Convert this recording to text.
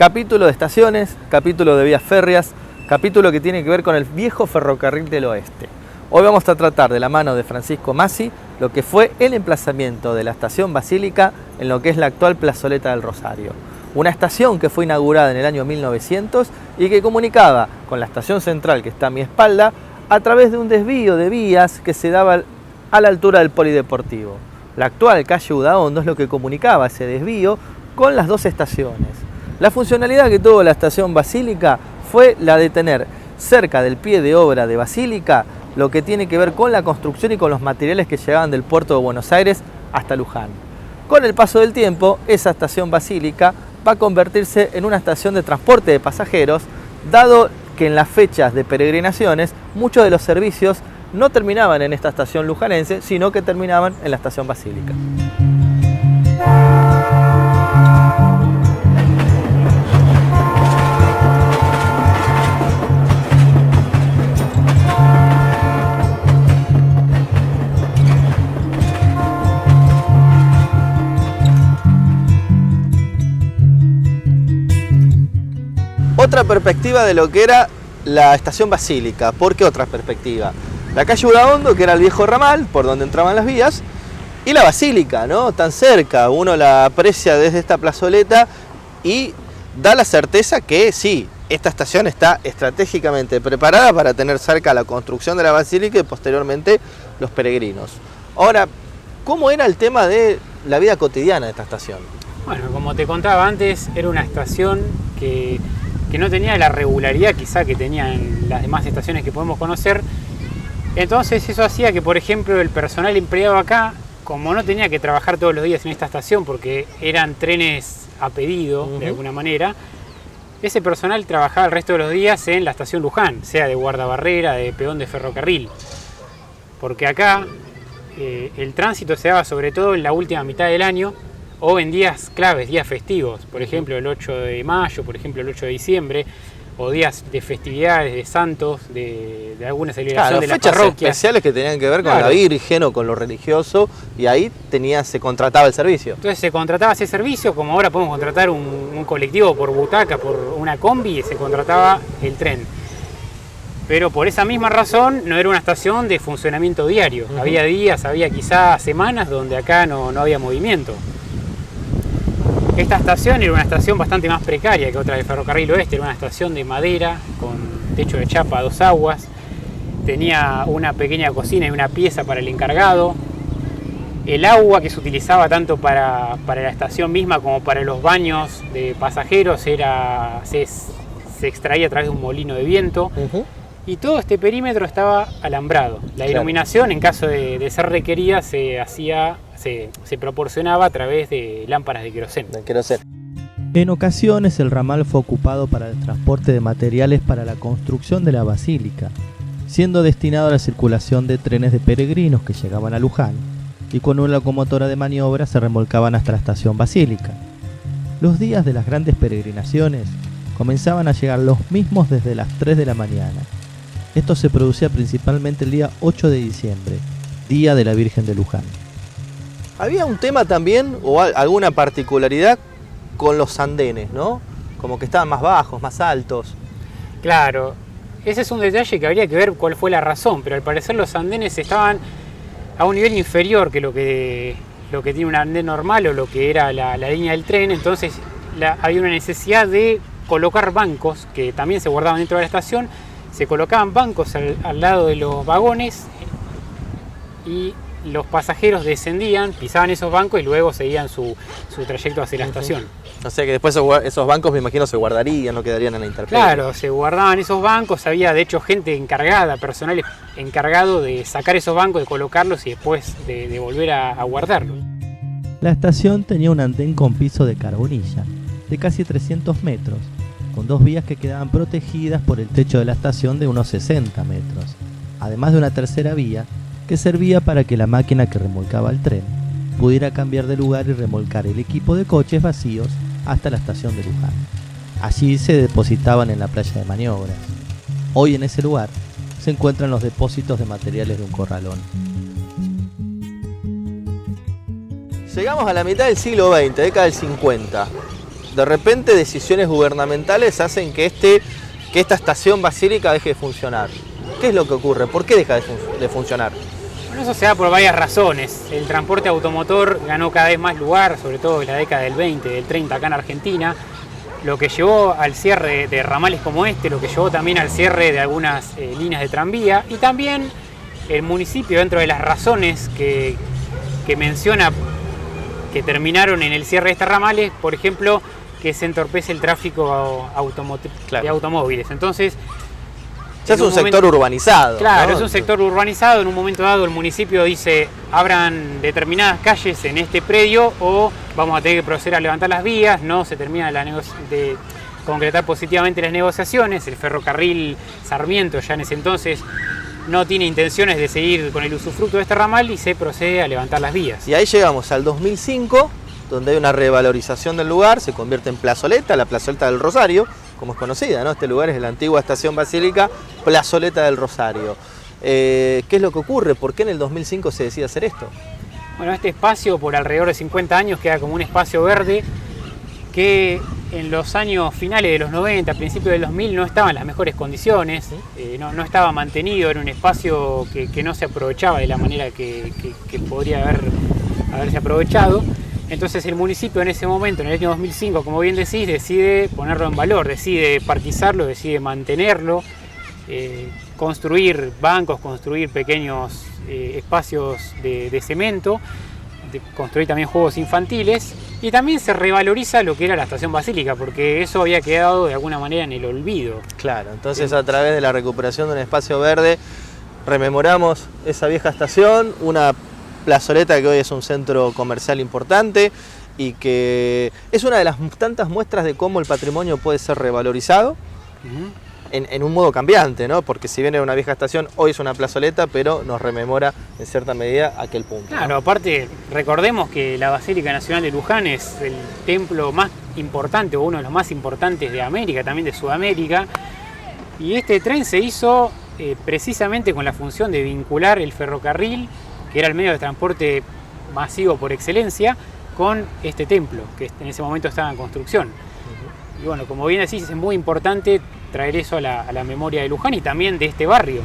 Capítulo de estaciones, capítulo de vías férreas, capítulo que tiene que ver con el viejo ferrocarril del oeste. Hoy vamos a tratar de la mano de Francisco Masi lo que fue el emplazamiento de la estación Basílica en lo que es la actual plazoleta del Rosario. Una estación que fue inaugurada en el año 1900 y que comunicaba con la estación central que está a mi espalda a través de un desvío de vías que se daba a la altura del polideportivo. La actual calle Udaondo es lo que comunicaba ese desvío con las dos estaciones. La funcionalidad que tuvo la estación Basílica fue la de tener cerca del pie de obra de Basílica lo que tiene que ver con la construcción y con los materiales que llegaban del puerto de Buenos Aires hasta Luján. Con el paso del tiempo, esa estación Basílica va a convertirse en una estación de transporte de pasajeros, dado que en las fechas de peregrinaciones muchos de los servicios no terminaban en esta estación lujanense, sino que terminaban en la estación Basílica. Otra perspectiva de lo que era la estación Basílica. ¿Por qué otra perspectiva? La calle Udaondo, que era el viejo ramal por donde entraban las vías, y la Basílica, ¿no? Tan cerca, uno la aprecia desde esta plazoleta y da la certeza que sí, esta estación está estratégicamente preparada para tener cerca la construcción de la Basílica y posteriormente los peregrinos. Ahora, ¿cómo era el tema de la vida cotidiana de esta estación? Bueno, como te contaba antes, era una estación que no tenía la regularidad quizá que tenían las demás estaciones que podemos conocer. Entonces eso hacía que, por ejemplo, el personal empleado acá, como no tenía que trabajar todos los días en esta estación porque eran trenes a pedido de alguna manera, ese personal trabajaba el resto de los días en la estación Luján, sea de guardabarrera, de peón de ferrocarril. Porque acá el tránsito se daba sobre todo en la última mitad del año o en días claves, días festivos, por ejemplo el 8 de mayo, por ejemplo el 8 de diciembre, o días de festividades, de santos, de alguna celebración de las parroquias. Fechas especiales que tenían que ver con la Virgen o con lo religioso, y ahí se contrataba el servicio. Entonces se contrataba ese servicio, como ahora podemos contratar un colectivo por butaca, por una combi, y se contrataba el tren. Pero por esa misma razón no era una estación de funcionamiento diario. Había días, había quizás semanas donde acá no había movimiento. Esta estación era una estación bastante más precaria que otra del Ferrocarril Oeste, era una estación de madera con techo de chapa a dos aguas, tenía una pequeña cocina y una pieza para el encargado. El agua que se utilizaba tanto para la estación misma como para los baños de pasajeros se extraía a través de un molino de viento. Y todo este perímetro estaba alambrado. La iluminación, en caso de ser requerida, se proporcionaba a través de lámparas de queroseno. En ocasiones el ramal fue ocupado para el transporte de materiales para la construcción de la Basílica, siendo destinado a la circulación de trenes de peregrinos que llegaban a Luján y con una locomotora de maniobra se remolcaban hasta la estación Basílica. Los días de las grandes peregrinaciones comenzaban a llegar los mismos desde las 3 de la mañana. Esto se producía principalmente el día 8 de diciembre, Día de la Virgen de Luján. Había un tema también, o alguna particularidad, con los andenes, ¿no? Como que estaban más bajos, más altos. Claro, ese es un detalle que habría que ver cuál fue la razón, pero al parecer los andenes estaban a un nivel inferior que lo que tiene un andén normal o lo que era la línea del tren, entonces había una necesidad de colocar bancos que también se guardaban dentro de la estación. Se colocaban bancos al lado de los vagones y los pasajeros descendían, pisaban esos bancos y luego seguían su trayecto hacia la estación. O sea que después esos bancos, me imagino, se guardarían, no quedarían en la intemperie. Claro, se guardaban esos bancos, había de hecho gente encargada, personal encargado de sacar esos bancos, de colocarlos y después de volver a guardarlos. La estación tenía un andén con piso de carbonilla, de casi 300 metros, con dos vías que quedaban protegidas por el techo de la estación de unos 60 metros, además de una tercera vía que servía para que la máquina que remolcaba el tren pudiera cambiar de lugar y remolcar el equipo de coches vacíos hasta la estación de Luján. Allí se depositaban en la playa de maniobras. Hoy en ese lugar se encuentran los depósitos de materiales de un corralón. Llegamos a la mitad del siglo XX, década del 50. de repente decisiones gubernamentales hacen que esta estación basílica deje de funcionar. ¿Qué es lo que ocurre? ¿Por qué deja de funcionar? Bueno, eso se da por varias razones. El transporte automotor ganó cada vez más lugar, sobre todo en la década del 20, del 30 acá en Argentina, lo que llevó al cierre de ramales como este, lo que llevó también al cierre de algunas líneas de tranvía, y también el municipio, dentro de las razones que menciona que terminaron en el cierre de estas ramales, por ejemplo, que se entorpece el tráfico de automóviles. Entonces, ya es un sector urbanizado. Claro, ¿no? Es un sector urbanizado. En un momento dado el municipio dice, abran determinadas calles en este predio o vamos a tener que proceder a levantar las vías. No se termina de concretar positivamente las negociaciones. El ferrocarril Sarmiento ya en ese entonces no tiene intenciones de seguir con el usufructo de este ramal y se procede a levantar las vías. Y ahí llegamos al 2005, donde hay una revalorización del lugar, se convierte en plazoleta, la plazoleta del Rosario, como es conocida, ¿no? Este lugar es la antigua estación basílica, plazoleta del Rosario. ¿Qué es lo que ocurre? ¿Por qué en el 2005 se decide hacer esto? Bueno, este espacio por alrededor de 50 años queda como un espacio verde que en los años finales de los 90, principios del 2000, no estaba en las mejores condiciones, no estaba mantenido, era un espacio que no se aprovechaba de la manera que podría haberse aprovechado. Entonces el municipio en ese momento, en el año 2005, como bien decís, decide ponerlo en valor, decide parquizarlo, decide mantenerlo, construir bancos, construir pequeños espacios de cemento, construir también juegos infantiles, y también se revaloriza lo que era la estación basílica, porque eso había quedado de alguna manera en el olvido. Claro, entonces a través de la recuperación de un espacio verde rememoramos esa vieja estación, una plazoleta que hoy es un centro comercial importante y que es una de las tantas muestras de cómo el patrimonio puede ser revalorizado en un modo cambiante, ¿no? Porque si bien era una vieja estación, hoy es una plazoleta, pero nos rememora en cierta medida aquel punto. Claro, ¿no? Aparte recordemos que la Basílica Nacional de Luján es el templo más importante o uno de los más importantes de América, también de Sudamérica, y este tren se hizo precisamente con la función de vincular el ferrocarril, que era el medio de transporte masivo por excelencia, con este templo, que en ese momento estaba en construcción. Y bueno, como bien decís, es muy importante traer eso a la memoria de Luján y también de este barrio.